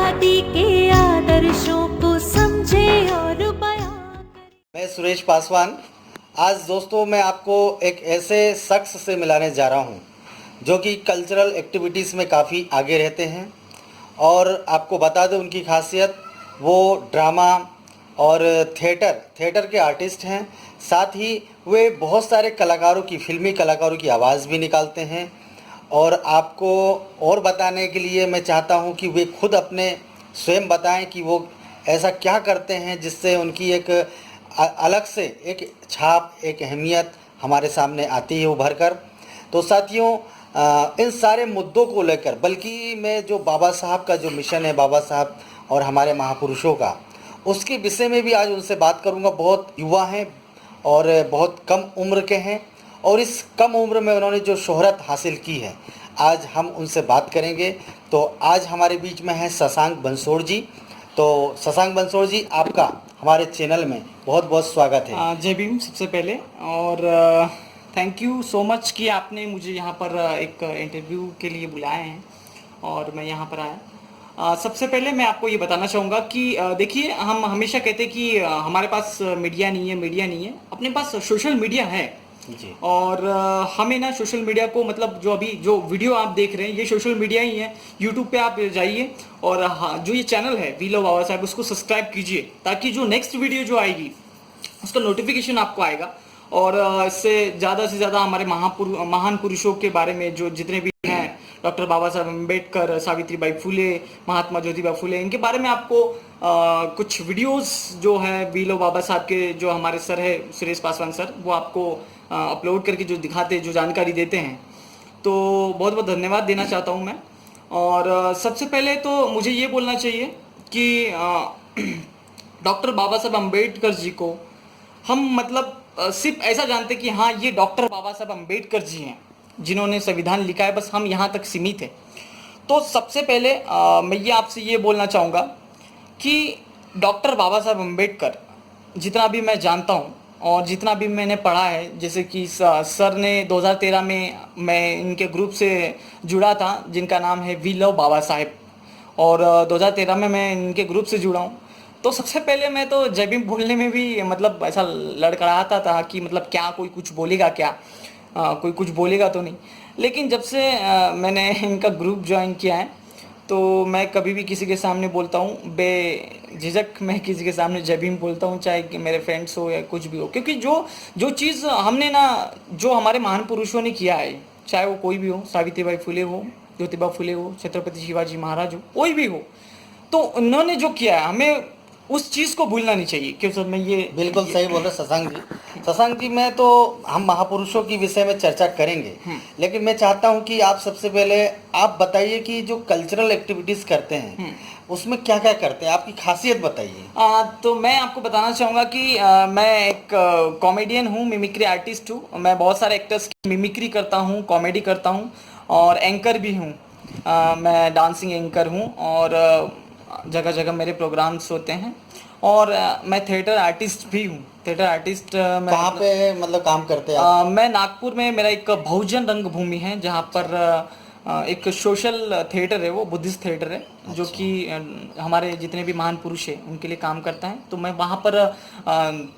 आजादी के आदर्शों को समझे और बयां करे। मैं सुरेश पासवान। आज दोस्तों मैं आपको एक ऐसे शख्स से मिलाने जा रहा हूं जो कि कल्चरल एक्टिविटीज़ में काफ़ी आगे रहते हैं। और आपको बता दें उनकी खासियत, वो ड्रामा और थिएटर के आर्टिस्ट हैं। साथ ही वे बहुत सारे कलाकारों की, फिल्मी कलाकारों की आवाज़ भी निकालते हैं। और आपको और बताने के लिए मैं चाहता हूं कि वे खुद अपने स्वयं बताएं कि वो ऐसा क्या करते हैं जिससे उनकी एक अलग से एक छाप, एक अहमियत हमारे सामने आती है उभर कर। तो साथियों, इन सारे मुद्दों को लेकर, बल्कि मैं जो बाबा साहब का जो मिशन है, बाबा साहब और हमारे महापुरुषों का, उसके विषय में भी आज उनसे बात करूंगा। बहुत युवा हैं और बहुत कम उम्र के हैं, और इस कम उम्र में उन्होंने जो शोहरत हासिल की है, आज हम उनसे बात करेंगे। तो आज हमारे बीच में है शशांक बंसोड़ जी। तो शशांक बंसोड़ जी, आपका हमारे चैनल में बहुत बहुत स्वागत है। जय भीम सबसे पहले, और थैंक यू सो मच कि आपने मुझे यहाँ पर एक इंटरव्यू के लिए बुलाए हैं और मैं यहाँ पर आया। सबसे पहले मैं आपको ये बताना चाहूँगा कि देखिए, हम हमेशा कहते हैं कि हमारे पास मीडिया नहीं है। अपने पास सोशल मीडिया है जी। और हमें ना सोशल मीडिया को, मतलब जो अभी जो वीडियो आप देख रहे हैं ये सोशल मीडिया ही है। यूट्यूब पे आप जाइए और हाँ, जो ये चैनल है वी लव बाबा साहब, उसको सब्सक्राइब कीजिए ताकि जो नेक्स्ट वीडियो जो आएगी उसका नोटिफिकेशन आपको आएगा। और इससे ज़्यादा से ज़्यादा हमारे महान पुरुषों के बारे में जो जितने भी हैं, डॉक्टर बाबा साहब अम्बेडकर, सावित्रीबाई फुले, महात्मा ज्योतिबा फुले, इनके बारे में आपको कुछ वीडियोस जो है वी लव बाबा साहब के, जो हमारे सर है सुरेश पासवान सर, वो आपको अपलोड करके जो दिखाते, जो जानकारी देते हैं। तो बहुत बहुत धन्यवाद देना चाहता हूँ मैं। और सबसे पहले तो मुझे ये बोलना चाहिए कि डॉक्टर बाबा साहब अम्बेडकर जी को हम मतलब सिर्फ ऐसा जानते कि हाँ, ये डॉक्टर बाबा साहब अम्बेडकर जी हैं जिन्होंने संविधान लिखा है, बस हम यहाँ तक सीमित हैं। तो सबसे पहले मैं ये आपसे ये बोलना चाहूँगा कि डॉक्टर बाबा साहब अम्बेडकर, जितना भी मैं जानता हूँ और जितना भी मैंने पढ़ा है, जैसे कि सर ने 2013 में मैं इनके ग्रुप से जुड़ा था जिनका नाम है वी लव बाबा साहेब, और 2013 में मैं इनके ग्रुप से जुड़ा हूँ। तो सबसे पहले मैं तो जय भीम बोलने में भी मतलब ऐसा लड़खड़ाता था कि मतलब क्या कोई कुछ बोलेगा, क्या कोई कुछ बोलेगा तो नहीं। लेकिन जब से मैंने इनका ग्रुप ज्वाइन किया है तो मैं कभी भी किसी के सामने बोलता हूँ, बेझिझक मैं किसी के सामने जय भीम बोलता हूँ, चाहे कि मेरे फ्रेंड्स हो या कुछ भी हो। क्योंकि जो चीज़ हमने ना, जो हमारे महान पुरुषों ने किया है, चाहे वो कोई भी हो, सावित्रीबाई फुले हो, ज्योतिबा फुले हो, छत्रपति शिवाजी महाराज हो, कोई भी हो, तो उन्होंने जो किया है हमें उस चीज़ को भूलना नहीं चाहिए। क्यों सर, मैं ये बिल्कुल सही बोल रहे शशांक जी। शशांक जी, मैं तो हम महापुरुषों की विषय में चर्चा करेंगे, लेकिन मैं चाहता हूं कि आप सबसे पहले आप बताइए कि जो कल्चरल एक्टिविटीज़ करते हैं उसमें क्या क्या करते हैं, आपकी खासियत बताइए। तो मैं आपको बताना चाहूँगा कि मैं एक कॉमेडियन हूँ, मिमिक्री आर्टिस्ट हूँ। मैं बहुत सारे एक्टर्स की मिमिक्री करता हूँ, कॉमेडी करता हूँ और एंकर भी हूँ। मैं डांसिंग एंकर हूँ और जगह जगह मेरे प्रोग्राम्स होते हैं। और मैं थिएटर आर्टिस्ट भी हूँ। थिएटर आर्टिस्ट मैं कहाँ पे मतलब काम करते हैं आप? मैं नागपुर में, मेरा एक बहुजन रंगभूमि है जहाँ पर एक सोशल थिएटर है, वो बुद्धिस्ट थिएटर है। अच्छा। जो कि हमारे जितने भी महान पुरुष हैं उनके लिए काम करता है। तो मैं वहाँ पर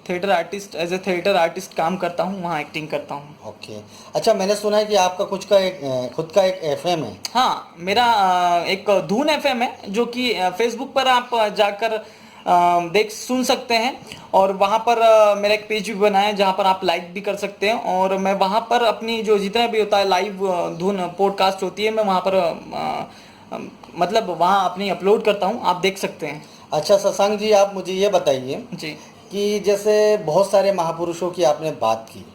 theatre artist, as a theatre artist काम करता हूँ, वहाँ एक्टिंग करता हूँ। ओके। अच्छा, मैंने सुना है कि आपका खुद का एक एफएम है। हाँ, मेरा एक धून एफएम है जो कि फेसबुक पर आप जाकर सुन सकते हैं। और वहाँ पर मेरा एक पेज भी बना है जहाँ पर आप लाइक भी कर सकते हैं। और मैं वहाँ पर अपनी जो जितना भी होता है लाइव धुन पॉडकास्ट होती है, मैं वहाँ पर मतलब वहाँ अपनी अपलोड करता हूँ, आप देख सकते हैं। अच्छा शशांक जी, आप मुझे ये बताइए जी। कि जैसे बहुत सारे महापुरुषों की आपने बात की,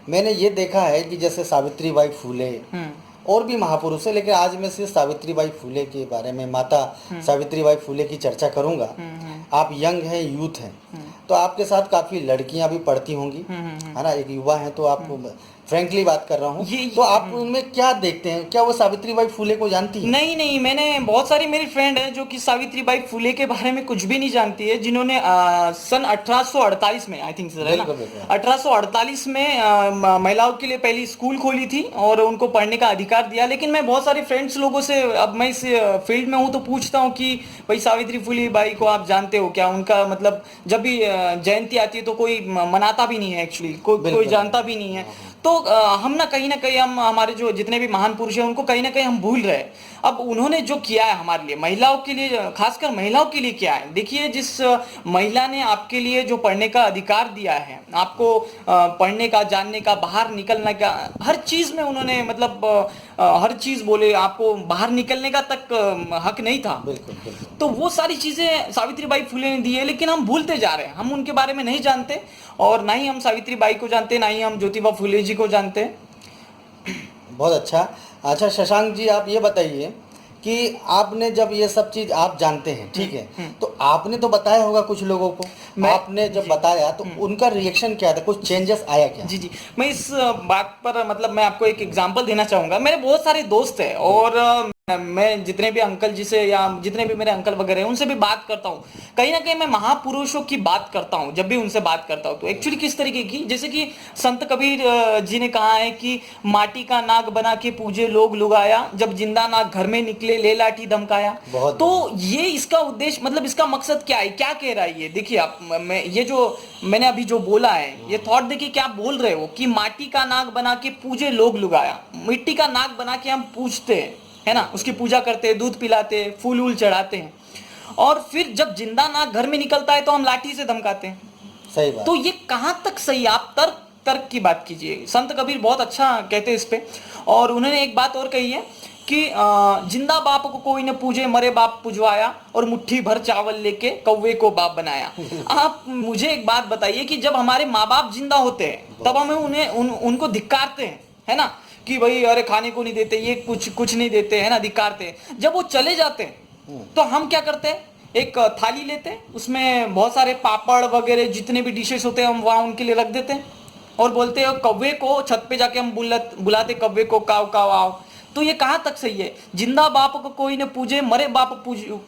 मैंने ये देखा है कि जैसे सावित्रीबाई फुले और भी महापुरुष है, लेकिन आज मैं सिर्फ सावित्रीबाई फुले के बारे में, माता सावित्रीबाई फुले की चर्चा करूंगा। आप यंग हैं, यूथ हैं, तो आपके साथ काफ़ी लड़कियां भी पढ़ती होंगी, है ना, एक युवा हैं, तो आपको फ्रैंकली बात कर रहा हूँ। ये- तो आप उनमें क्या देखते हैं, क्या वो सावित्रीबाई फुले को जानती हैं? नहीं नहीं, मैंने बहुत सारी मेरी फ्रेंड है जो कि सावित्रीबाई फुले के बारे में कुछ भी नहीं जानती है, जिन्होंने सन 1848 में, आई थिंक सर है ना, बिल्कुल, बिल्कुल। 1848 में महिलाओं के लिए पहली स्कूल खोली थी और उनको पढ़ने का अधिकार दिया। लेकिन मैं बहुत सारे फ्रेंड्स लोगों से, अब मैं इस फील्ड में हूँ तो पूछता हूँ कि भाई सावित्री फुले बाई को आप जानते हो क्या? उनका मतलब जब भी जयंती आती है तो कोई मनाता भी नहीं है, एक्चुअली कोई बिल्कुल। जानता भी नहीं है। तो हम ना कहीं हम हमारे जो जितने भी महान पुरुष हैं उनको कहीं ना कहीं हम भूल रहे हैं। अब उन्होंने जो किया है हमारे लिए, महिलाओं के लिए, खासकर महिलाओं के लिए क्या है, देखिए जिस महिला ने आपके लिए जो पढ़ने का अधिकार दिया है, आपको पढ़ने का, जानने का, बाहर निकलने का, हर चीज में उन्होंने मतलब हर चीज बोले, आपको बाहर निकलने का तक हक नहीं था। बिल्कुल बिल्कुल। तो वो सारी चीजें सावित्रीबाई फुले ने दी है, लेकिन हम भूलते जा रहे हैं, हम उनके बारे में नहीं जानते, और ना ही हम सावित्रीबाई को जानते, ना ही हम ज्योतिबा फुले जी को जानते। बहुत अच्छा। अच्छा शशांक जी, आप ये बताइए कि आपने जब ये सब चीज़ आप जानते हैं, ठीक है, तो आपने तो बताया होगा कुछ लोगों को, आपने जब बताया तो उनका रिएक्शन क्या था, कुछ चेंजेस आया क्या? जी जी, मैं इस बात पर मतलब मैं आपको एक एग्जांपल देना चाहूंगा। मेरे बहुत सारे दोस्त हैं और मैं जितने भी अंकल जी से या जितने भी मेरे अंकल वगैरह हैं उनसे भी बात करता हूँ, कहीं ना कहीं मैं महापुरुषों की बात करता हूँ। जब भी उनसे बात करता हूँ तो एक्चुअली किस तरीके की, जैसे कि संत कबीर जी ने कहा है कि माटी का नाग बना के पूजे लोग लुगाया, जब जिंदा नाग घर में निकले ले लाठी धमकाया। बहुत तो ये इसका उद्देश्य, मतलब इसका मकसद क्या है, क्या कह रहा है ये? देखिए आप, मैं ये जो मैंने अभी जो बोला है, ये थॉट देखिए क्या बोल रहे हो कि माटी का नाग बना के पूजे लोग लुगाया। मिट्टी का नाग बना के हम पूजते हैं, है ना, उसकी पूजा करते हैं, दूध पिलाते हैं, फूल वूल चढ़ाते हैं, और फिर जब जिंदा नाग घर में निकलता है तो हम लाठी से धमकाते हैं। सही बात। तो ये कहां तक सही? आप तर्क तर्क की बात कीजिए। संत कबीर बहुत अच्छा कहते हैं इस पे, और उन्होंने एक बात और कही है कि जिंदा बाप को कोई न पूजे, मरे बाप पुजवाया, और मुट्ठी भर चावल लेके कौवे को बाप बनाया। आप मुझे एक बात बताइए कि जब हमारे माँ बाप जिंदा होते हैं तब हमें उनको धिक्कारते हैं, है ना, कि भाई अरे खाने को नहीं देते, ये कुछ नहीं देते, है ना, धिक्कारते हैं। जब वो चले जाते हैं तो हम क्या करते हैं, एक थाली लेते हैं, उसमें बहुत सारे पापड़ वगैरह जितने भी डिशेस होते हैं हम वहां उनके लिए रख देते हैं, और बोलते हैं कौवे को, छत पे जाके हम बुलाते कौवे को, काव काव आओ। तो ये कहां तक सही है? जिंदा बाप को कोई न पूजे, मरे बाप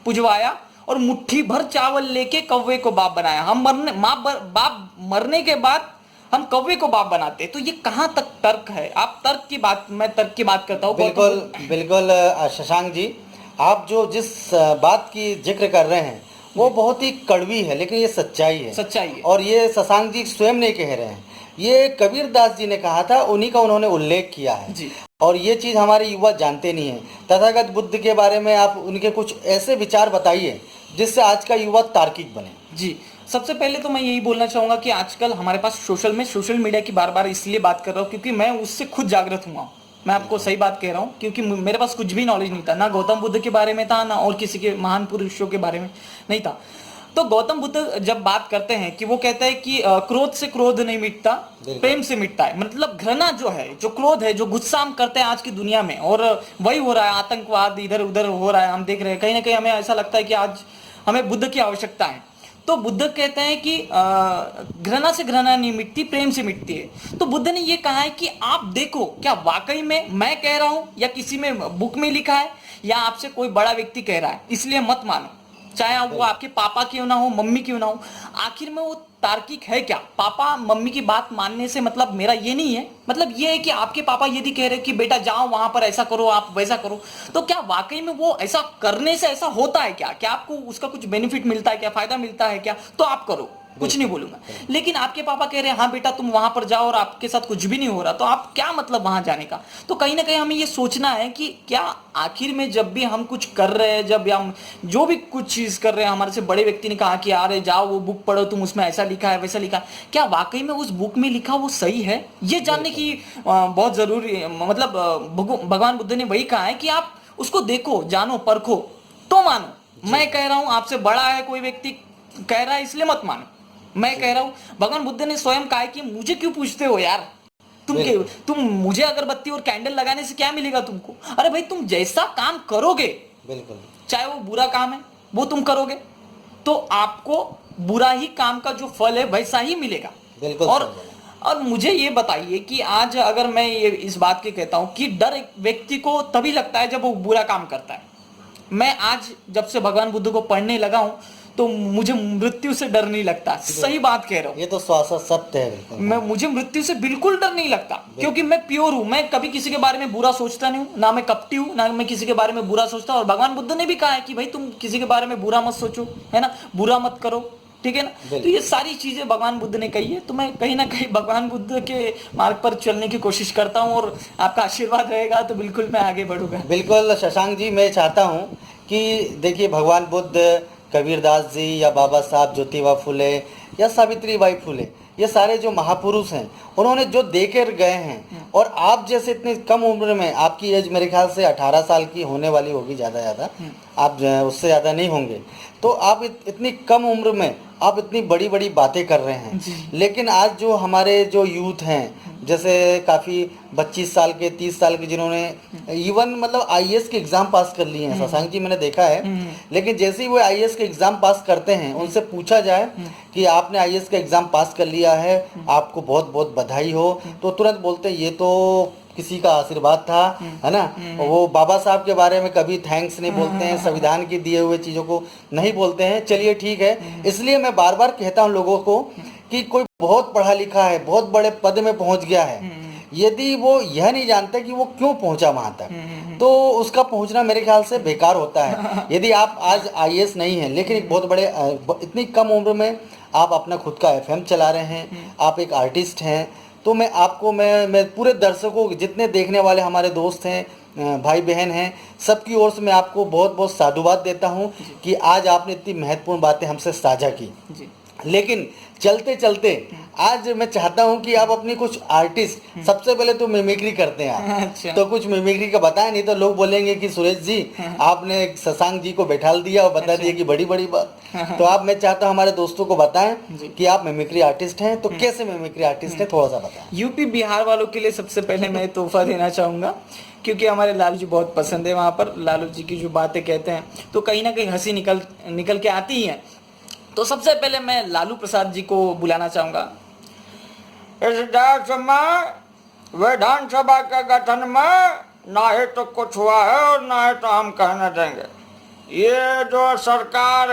पुजवाया, और मुट्ठी भर चावल लेके कौवे को बाप बनाया। हम बाप मरने के बाद हम कौवे को बाप बनाते हैं। तो ये कहां तक तर्क है? आप तर्क की बात, मैं तर्क की बात करता हूँ। बिल्कुल बिल्कुल। शशांक जी, आप जो जिस बात की जिक्र कर रहे हैं वो बहुत ही कड़वी है, लेकिन ये सच्चाई है। सच्चाई है। और ये शशांक जी स्वयं नहीं कह रहे हैं, ये कबीरदास जी ने कहा था, उन्हीं का उन्होंने उल्लेख किया है जी। और ये चीज़ हमारे युवा जानते नहीं हैं। तथागत बुद्ध के बारे में आप उनके कुछ ऐसे विचार बताइए जिससे आज का युवा तार्किक बने। जी, सबसे पहले तो मैं यही बोलना चाहूंगा कि आजकल हमारे पास सोशल मीडिया की बार बार इसलिए बात कर रहा हूँ क्योंकि मैं उससे खुद जागृत हुआ हूँ। मैं आपको सही बात कह रहा हूँ, क्योंकि मेरे पास कुछ भी नॉलेज नहीं था, ना गौतम बुद्ध के बारे में था, ना और किसी के महान पुरुषों के बारे में नहीं था। तो गौतम बुद्ध जब बात करते हैं कि वो कहते हैं कि क्रोध से क्रोध नहीं मिटता, प्रेम से मिटता है। मतलब घृणा जो है, जो क्रोध है, जो गुस्सा हम करते हैं आज की दुनिया में, और वही हो रहा है, आतंकवाद इधर उधर हो रहा है, हम देख रहे हैं। कहीं ना कहीं हमें ऐसा लगता है कि आज हमें बुद्ध की आवश्यकता है। तो बुद्ध कहते हैं कि घृणा से घृणा नहीं मिटती, प्रेम से मिटती है। तो बुद्ध ने ये कहा है कि आप देखो क्या वाकई में मैं कह रहा हूं, या किसी में बुक में लिखा है, या आपसे कोई बड़ा व्यक्ति कह रहा है, इसलिए मत मानो, चाहे वो आपके पापा क्यों ना हो, मम्मी क्यों ना हो। आखिर में वो तार्किक है क्या? पापा मम्मी की बात मानने से मतलब मेरा ये नहीं है, मतलब ये है कि आपके पापा यदि कह रहे कि बेटा जाओ वहां पर ऐसा करो, आप वैसा करो, तो क्या वाकई में वो ऐसा करने से ऐसा होता है क्या? क्या आपको उसका कुछ बेनिफिट मिलता है क्या, फायदा मिलता है क्या? तो आप करो, कुछ नहीं बोलूंगा। लेकिन आपके पापा कह रहे हैं हाँ बेटा तुम वहां पर जाओ और आपके साथ कुछ भी नहीं हो रहा, तो आप क्या मतलब वहां जाने का? तो कहीं ना कहीं हमें ये सोचना है कि क्या आखिर में जब भी हम कुछ कर रहे हैं, जब हम जो भी कुछ चीज कर रहे हैं, हमारे से बड़े व्यक्ति ने कहा कि यार जाओ वो बुक पढ़ो, तुम उसमें ऐसा लिखा है वैसा लिखा है, क्या वाकई में उस बुक में लिखा वो सही है? ये जानने की बहुत जरूरी, मतलब भगवान बुद्ध ने वही कहा है कि आप उसको देखो, जानो, परखो तो मानो। मैं कह रहा हूं आपसे बड़ा है कोई व्यक्ति कह रहा है इसलिए मत मानो। मैं कह रहा हूं, भगवान बुद्ध ने स्वयं कहा है कि मुझे क्यों पूछते हो यार, तुम मुझे अगरबत्ती और कैंडल लगाने से क्या मिलेगा तुमको? अरे भाई तुम जैसा काम करोगे, बिल्कुल, चाहे वो बुरा काम है वो तुम करोगे तो आपको बुरा ही काम का जो फल है वैसा ही मिलेगा। बिल्कुल। और और मुझे ये बताइए कि आज अगर मैं ये इस बात की कहता हूँ कि डर एक व्यक्ति को तभी लगता है जब वो बुरा काम करता है। मैं आज जब से भगवान बुद्ध को पढ़ने लगा हूँ तो मुझे मृत्यु से डर नहीं लगता। सही बात कह रहा हूँ। ये तो शाश्वत सत्य है बिल्कुल। मुझे मृत्यु से बिल्कुल डर नहीं लगता क्योंकि मैं प्योर हूं। मैं कभी किसी के बारे में बुरा सोचता नहीं हूं, ना मैं कपटी हूं, ना मैं किसी के बारे में बुरा सोचता। और भगवान बुद्ध ने भी कहा है कि भाई तुम किसी के बारे में बुरा मत सोचो, है ना, बुरा मत करो, ठीक है ना। तो ये सारी चीजें भगवान बुद्ध ने कही है, तो मैं कहीं ना कहीं भगवान बुद्ध के मार्ग पर चलने की कोशिश करता हूँ और आपका आशीर्वाद रहेगा तो बिल्कुल मैं आगे बढ़ूंगा। बिल्कुल शशांक जी, मैं चाहता हूँ कि देखिए भगवान बुद्ध, कबीरदास जी या बाबा साहब ज्योतिबा फुले या सावित्री बाई फुले, ये सारे जो महापुरुष हैं उन्होंने जो देकर गए हैं, और आप जैसे इतनी कम उम्र में, आपकी एज मेरे ख्याल से 18 साल की होने वाली होगी, ज़्यादा आप उससे ज़्यादा नहीं होंगे, तो आप इतनी कम उम्र में आप इतनी बड़ी बड़ी बातें कर रहे हैं। लेकिन आज जो हमारे जो यूथ हैं, जैसे काफ़ी 25 साल के 30 साल के जिन्होंने इवन मतलब आईएएस के एग्ज़ाम पास कर लिए हैं शशांक जी, मैंने देखा है। लेकिन जैसे ही वो आईएएस के एग्ज़ाम पास करते हैं, उनसे पूछा जाए कि आपने आईएएस का एग्ज़ाम पास कर लिया है, आपको बहुत बहुत बधाई हो, तो तुरंत बोलते हैं ये तो किसी का आशीर्वाद था, है ना। वो बाबा साहब के बारे में कभी थैंक्स नहीं बोलते हैं, संविधान के दिए हुए चीज़ों को नहीं बोलते हैं। चलिए ठीक है, इसलिए मैं बार बार कहता हूँ लोगों को कि कोई बहुत पढ़ा लिखा है, बहुत बड़े पद में पहुंच गया है, यदि वो यह नहीं जानता कि वो क्यों पहुंचा वहां तक, तो उसका पहुंचना मेरे ख्याल से बेकार होता है। यदि आप आज आईएएस नहीं है, लेकिन एक बहुत बड़े इतनी कम उम्र में आप अपना खुद का एफएम चला रहे हैं, आप एक आर्टिस्ट हैं, तो मैं आपको मैं पूरे दर्शकों, जितने देखने वाले हमारे दोस्त हैं, भाई बहन हैं, सबकी ओर से मैं आपको बहुत बहुत साधुवाद देता हूं कि आज आपने इतनी महत्वपूर्ण बातें हमसे साझा की। लेकिन चलते चलते आज मैं चाहता हूं कि आप अपनी कुछ आर्टिस्ट, सबसे पहले तो मिमिक्री करते हैं आप। अच्छा। तो कुछ मिमिक्री का बताएं, नहीं तो लोग बोलेंगे कि सुरेश जी आपने शशांक जी को बैठाल दिया और बता दिया कि बड़ी बड़ी बात। तो आप, मैं चाहता हूं हमारे दोस्तों को बताएं कि आप मिमिक्री आर्टिस्ट हैं, तो कैसे मिमिक्री आर्टिस्ट हैं, थोड़ा सा बताएं। यूपी बिहार वालों के लिए सबसे पहले मैं तोहफा देना चाहूंगा, क्योंकि हमारे लालू जी बहुत पसंद है। वहाँ पर लालू जी की जो बातें कहते हैं तो कहीं ना कहीं हंसी निकल के आती ही है। तो सबसे पहले मैं लालू प्रसाद जी को बुलाना चाहूंगा। इस देश में विधानसभा के गठन में ना ही तो कुछ हुआ है और ना ही तो हम कहने देंगे। ये जो सरकार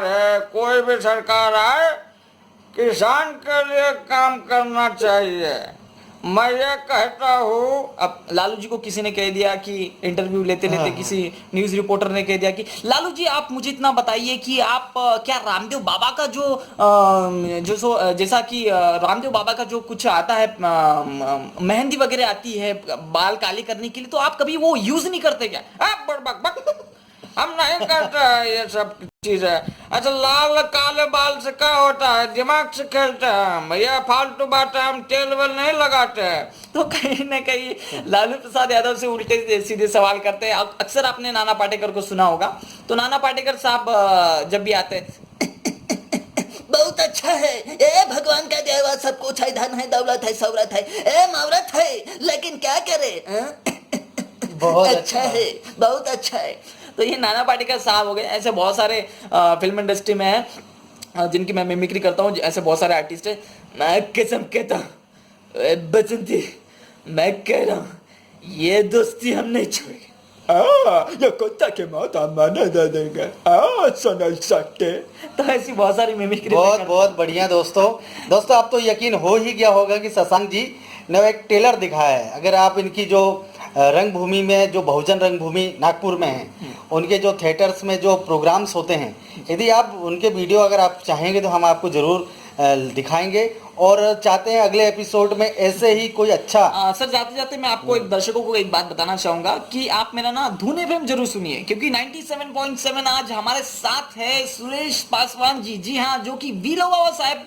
है, कोई भी सरकार आए, किसान के लिए काम करना चाहिए। मैं ये कहता हूँ, अब लालू जी को किसी ने कह दिया कि इंटरव्यू लेते किसी न्यूज रिपोर्टर ने कह दिया कि लालू जी आप मुझे इतना बताइए कि आप क्या रामदेव बाबा का जैसा कि रामदेव बाबा का जो कुछ आता है, मेहंदी वगैरह आती है बाल काले करने के लिए, तो आप कभी वो यूज नहीं करते क्या? हम नहीं करते हैं ये सब चीजें। अच्छा, लाल काले बाल से क्या होता है? दिमाग से खेलते हैं भैया, फालतू बात है, हम तेल वेल नहीं लगाते हैं। तो कहीं ना कहीं लालू प्रसाद यादव से उल्टे सीधे सवाल करते हैं। अक्सर आपने नाना पाटेकर को सुना होगा, तो नाना पाटेकर साहब जब भी आते हैं बहुत अच्छा है, ए भगवान का देवा, सब कुछ है, धन है, दौलत है, शौहरत है, ए मावरत है, लेकिन क्या करे, बहुत अच्छा है, बहुत अच्छा है। तो ये नाना पाटेकर साहब हो गए। ऐसे बहुत सारे फिल्म इंडस्ट्री में हैं जिनकी मैं मिमिक्री करता हूँ। ऐसे बहुत सारे आर्टिस्ट हैं। मैं कसम कहता हूँ बसंती, मैं कह रहा हूँ ये दोस्ती हम नहीं छोड़ेंगे। ये कुत्ता के मौत हम नहीं दे देंगे, सुन सकते। तो ऐसी बहुत सारी मिमिक्री। बहुत बढ़िया दोस्तों आप तो यकीन हो ही गया होगा कि शशांक जी ने एक टेलर दिखाया है। अगर आप इनकी जो रंगभूमि में, जो बहुजन रंगभूमि नागपुर में है, उनके जो थिएटर्स में जो प्रोग्राम्स होते हैं, यदि आप उनके वीडियो अगर आप चाहेंगे तो हम आपको ज़रूर दिखाएंगे, और चाहते हैं अगले एपिसोड में ऐसे ही कोई अच्छा। सर जाते जाते मैं आपको एक दर्शकों को एक बात बताना चाहूंगा कि आप मेरा ना धुन एफएम जरूर सुनिए, क्योंकि 97.7 आज हमारे साथ है सुरेश पासवान जी। जी हाँ, जो कि वीलो बाबा साहब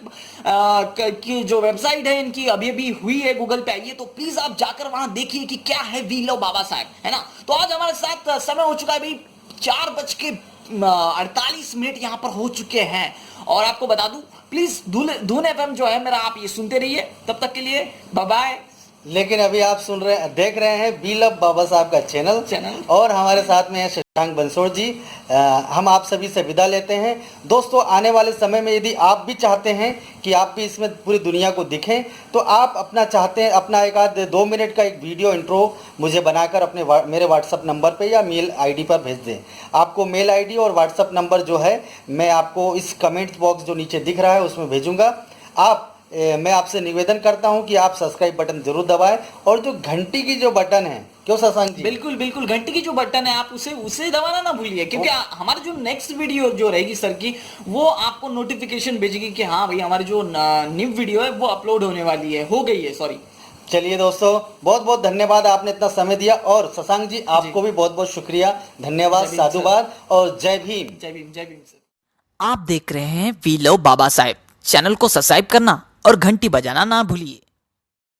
की जो वेबसाइट है इनकी अभी हुई है, गूगल पे आइए तो प्लीज आप जाकर वहां देखिए कि क्या है वीलो बाबा साहब, है ना। तो आज हमारे साथ समय हो चुका है भाई 4:48 यहाँ पर हो चुके हैं। और आपको बता दूं, प्लीज धुन एफएम जो है मेरा, आप ये सुनते रहिए। तब तक के लिए बाय बाय, लेकिन अभी आप देख रहे हैं वी लव बाबा साहब का चैनल और हमारे साथ में है शशांक बंसोड़ जी। हम आप सभी से विदा लेते हैं। दोस्तों, आने वाले समय में यदि आप भी चाहते हैं कि आप भी इसमें पूरी दुनिया को दिखें, तो आप अपना एक आध 2 मिनट का एक वीडियो इंट्रो मुझे बनाकर मेरे व्हाट्सअप नंबर पे या मेल आईडी पर भेज दें। आपको मेल आईडी और व्हाट्सअप नंबर जो है मैं आपको इस कमेंट बॉक्स जो नीचे दिख रहा है उसमें भेजूँगा। मैं आपसे निवेदन करता हूं कि आप सब्सक्राइब बटन जरूर दबाएं और जो घंटी की जो बटन है, क्यों शशांक जी? बिल्कुल बिल्कुल, घंटी की जो बटन है आप उसे दबाना ना भूलिए, क्योंकि हमारी जो नेक्स्ट वीडियो जो रहेगी सर की, वो आपको नोटिफिकेशन भेजेगी कि हाँ भाई हमारी जो न्यू वीडियो है वो अपलोड होने वाली है, हो गई है, सॉरी। चलिए दोस्तों, बहुत बहुत धन्यवाद, आपने इतना समय दिया। और शशांक जी आपको भी बहुत बहुत शुक्रिया, धन्यवाद, साधुवाद और जय भीम। जय भीम, जय भीम सर। आप देख रहे हैं we love Baba Saheb. Channel को सब्सक्राइब करना और घंटी बजाना ना भूलिए।